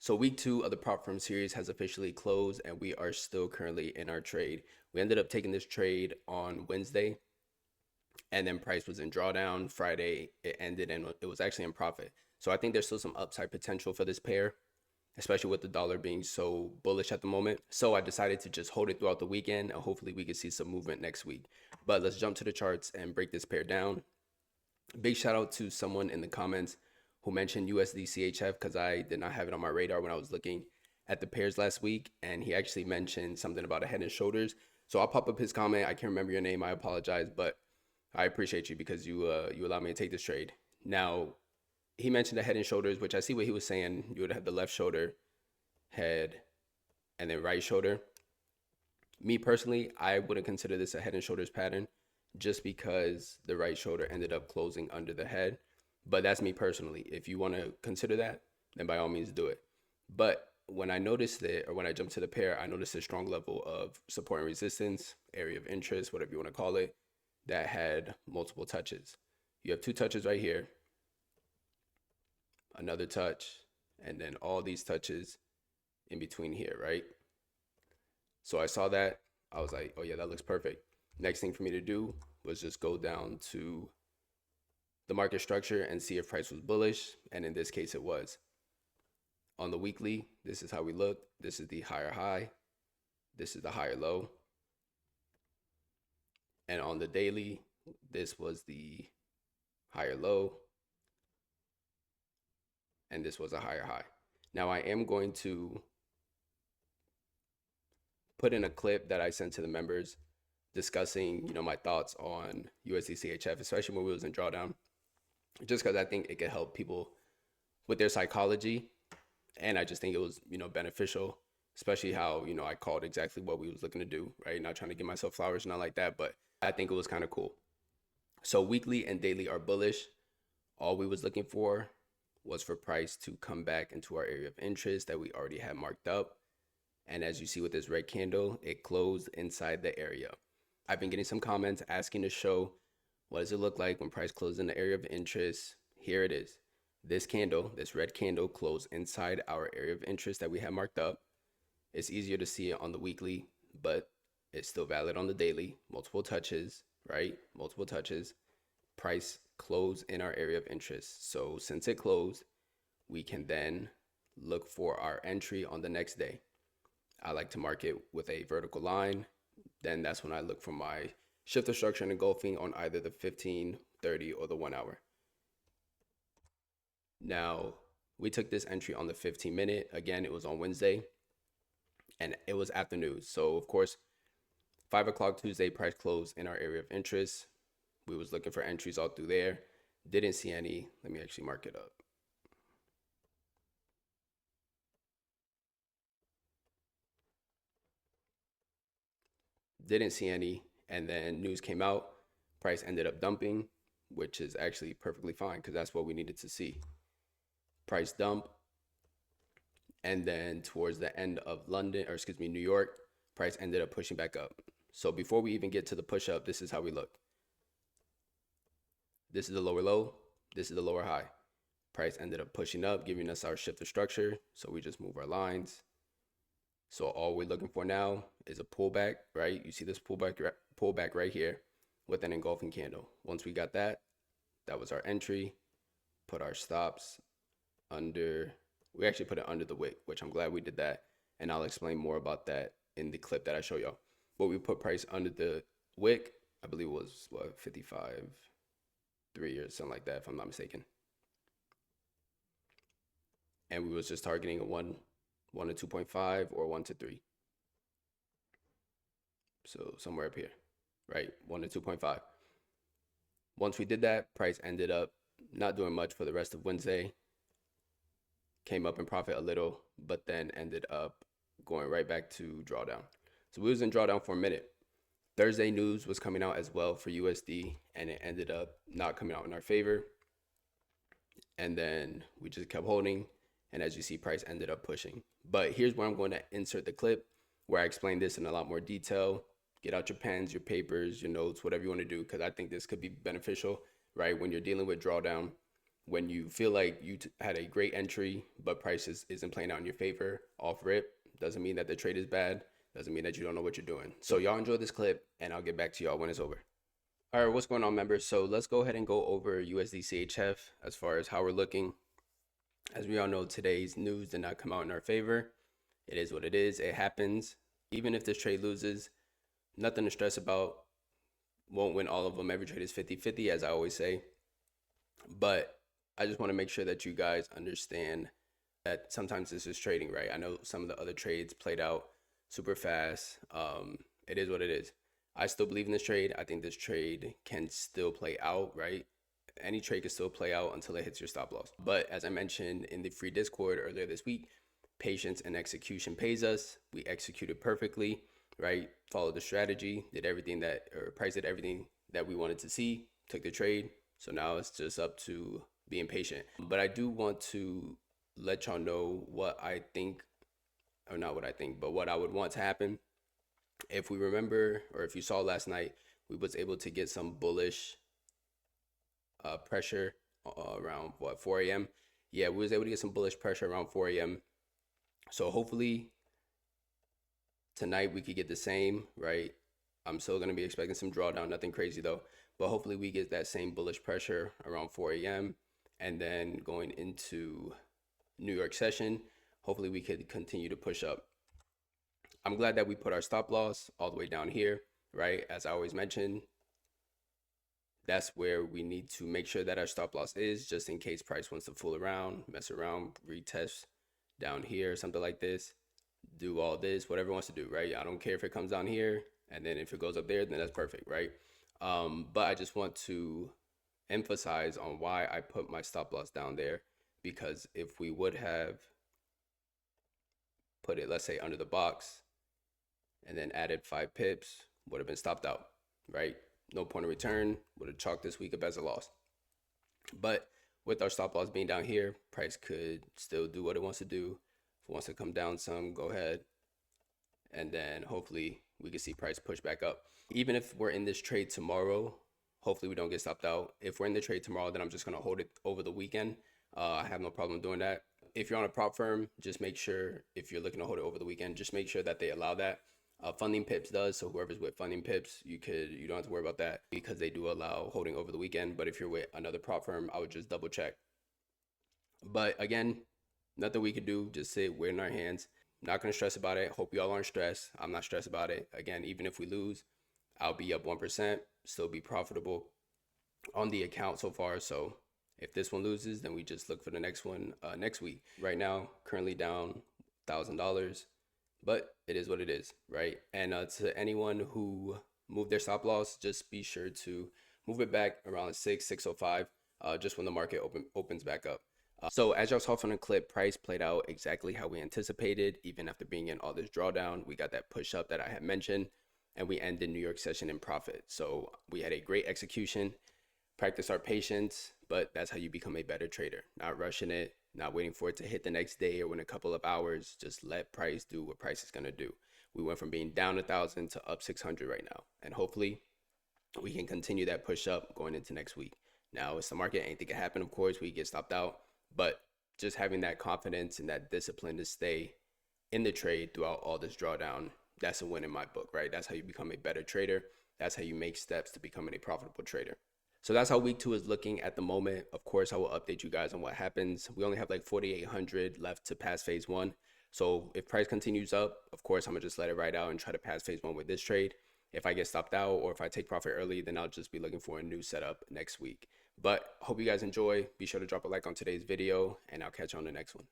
So week 2 of the prop firm series has officially closed and we are still currently in our trade. We ended up taking this trade on Wednesday and then price was in drawdown. Friday it ended and it was actually in profit. So I think there's still some upside potential for this pair, especially with the dollar being so bullish at the moment. So I decided to just hold it throughout the weekend and hopefully we can see some movement next week. But let's jump to the charts and break this pair down. Big shout out to someone in the comments who mentioned USD CHF because I did not have it on my radar when I was looking at the pairs last week. And he actually mentioned something about a head and shoulders. So I'll pop up his comment. I can't remember your name. I apologize, but I appreciate you because you allowed me to take this trade. Now, he mentioned the head and shoulders, which I see what he was saying. You would have the left shoulder, head, and then right shoulder. Me personally, I wouldn't consider this a head and shoulders pattern just because the right shoulder ended up closing under the head. But that's me personally. If you want to consider that, then by all means do it. But when I noticed it, or when I jumped to the pair, I noticed a strong level of support and resistance, area of interest, whatever you want to call it, that had multiple touches. You have two touches right here, another touch, and then all these touches in between here, right? So I saw that. I was like, oh yeah, that looks perfect. Next thing for me to do was just go down to the market structure and see if price was bullish. And in this case, it was. On the weekly, this is how we look. This is the higher high. This is the higher low. And on the daily, this was the higher low. And this was a higher high. Now I am going to put in a clip that I sent to the members discussing, my thoughts on USD CHF, especially when we was in drawdown, just because I think it could help people with their psychology. And I just think it was, beneficial, especially how, I called exactly what we was looking to do, right? Not trying to give myself flowers, not like that, but I think it was kind of cool. So weekly and daily are bullish. All we was looking for was for price to come back into our area of interest that we already had marked up. And as you see with this red candle, it closed inside the area. I've been getting some comments asking to show what does it look like when price closes in the area of interest. Here it is. This candle, this red candle, closed inside our area of interest that we have marked up. It's easier to see it on the weekly, but it's still valid on the daily. Multiple touches, right? Multiple touches. Price closed in our area of interest. So since it closed, we can then look for our entry on the next day. I like to mark it with a vertical line. Then that's when I look for my shifter structure and engulfing on either the 15, 30, or the 1 hour. Now, we took this entry on the 15-minute. Again, it was on Wednesday, and it was after news. So, of course, 5 o'clock Tuesday, price closed in our area of interest. We was looking for entries all through there. Didn't see any. Let me actually mark it up. Didn't see any. And then news came out. Price ended up dumping, which is actually perfectly fine because that's what we needed to see. Price dump. And then towards the end of New York, price ended up pushing back up. So before we even get to the push up, this is how we look. This is the lower low. This is the lower high. Price ended up pushing up, giving us our shifter structure. So we just move our lines. So all we're looking for now is a pullback, right? You see this pullback right here with an engulfing candle. Once we got that, that was our entry. Put our stops under, we actually put it under the wick, which I'm glad we did that. And I'll explain more about that in the clip that I show y'all. But we put price under the wick, I believe it was 55, 3 or something like that, if I'm not mistaken. And we was just targeting a 1 to 2.5 or 1 to 3. So somewhere up here, right? 1 to 2.5. Once we did that, price ended up not doing much for the rest of Wednesday. Came up in profit a little, but then ended up going right back to drawdown. So we was in drawdown for a minute. Thursday news was coming out as well for USD, and it ended up not coming out in our favor. And then we just kept holding. And as you see, price ended up pushing. But here's where I'm going to insert the clip where I explain this in a lot more detail. Get out your pens, your papers, your notes, whatever you want to do, because I think this could be beneficial, right? When you're dealing with drawdown, when you feel like you had a great entry, but prices isn't playing out in your favor off rip, doesn't mean that the trade is bad. Doesn't mean that you don't know what you're doing. So y'all enjoy this clip, and I'll get back to y'all when it's over. All right, what's going on, members? So let's go ahead and go over USD CHF as far as how we're looking. As we all know, today's news did not come out in our favor. It is what it is. It happens. Even if this trade loses, nothing to stress about. Won't win all of them. Every trade is 50-50, as I always say. But I just want to make sure that you guys understand that sometimes this is trading, right? I know some of the other trades played out super fast. It is what it is. I still believe in this trade. I think this trade can still play out, right? Any trade can still play out until it hits your stop loss. But as I mentioned in the free Discord earlier this week, patience and execution pays us. We executed perfectly, right? Followed the strategy, did everything that, or priced it everything that we wanted to see, took the trade. So now it's just up to being patient. But I do want to let y'all know what I think, or not what I think, but what I would want to happen. If we remember, or if you saw last night, we was able to get some bullish pressure around what, 4 a.m. Yeah, we was able to get some bullish pressure around 4 a.m. So hopefully tonight we could get the same, right? I'm still going to be expecting some drawdown, nothing crazy though. But hopefully we get that same bullish pressure around 4 a.m. And then going into New York session, hopefully we could continue to push up. I'm glad that we put our stop loss all the way down here, right? As I always mention, that's where we need to make sure that our stop loss is, just in case price wants to fool around, mess around, retest down here, something like this, do all this, whatever it wants to do, right? I don't care if it comes down here, and then if it goes up there, then that's perfect, right? But I just want to emphasize on why I put my stop loss down there, because if we would have put it, let's say, under the box and then added 5 pips, would have been stopped out, right? No point of return, would have chalked this week up as a loss. But with our stop loss being down here, price could still do what it wants to do. If it wants to come down some, go ahead. And then hopefully we can see price push back up. Even if we're in this trade tomorrow, hopefully we don't get stopped out. If we're in the trade tomorrow, then I'm just going to hold it over the weekend. I have no problem doing that. If you're on a prop firm, just make sure, if you're looking to hold it over the weekend, just make sure that they allow that. FundingPips does, so whoever's with FundingPips, you don't have to worry about that because they do allow holding over the weekend. But if you're with another prop firm, I would just double check. But again, nothing we could do, just sit, we're in our hands. Not going to stress about it. Hope y'all aren't stressed. I'm not stressed about it. Again, even if we lose, I'll be up 1%, still be profitable on the account so far. So if this one loses, then we just look for the next one next week. Right now, currently down $1,000, but it is what it is, right? And to anyone who moved their stop loss, just be sure to move it back around 605, just when the market opens back up. So as y'all saw from the clip, price played out exactly how we anticipated. Even after being in all this drawdown, we got that push up that I had mentioned, and we ended New York session in profit. So we had a great execution, practice our patience, but that's how you become a better trader. Not rushing it, not waiting for it to hit the next day or in a couple of hours. Just let price do what price is gonna do. We went from being down 1,000 to up 600 right now, and hopefully we can continue that push up going into next week. Now it's the market, anything can happen, of course. We get stopped out, but just having that confidence and that discipline to stay in the trade throughout all this drawdown, that's a win in my book, right? That's how you become a better trader. That's how you make steps to becoming a profitable trader. So that's how week 2 is looking at the moment. Of course, I will update you guys on what happens. We only have like 4,800 left to pass phase 1. So if price continues up, of course, I'm gonna just let it ride out and try to pass phase 1 with this trade. If I get stopped out or if I take profit early, then I'll just be looking for a new setup next week. But hope you guys enjoy. Be sure to drop a like on today's video, and I'll catch you on the next one.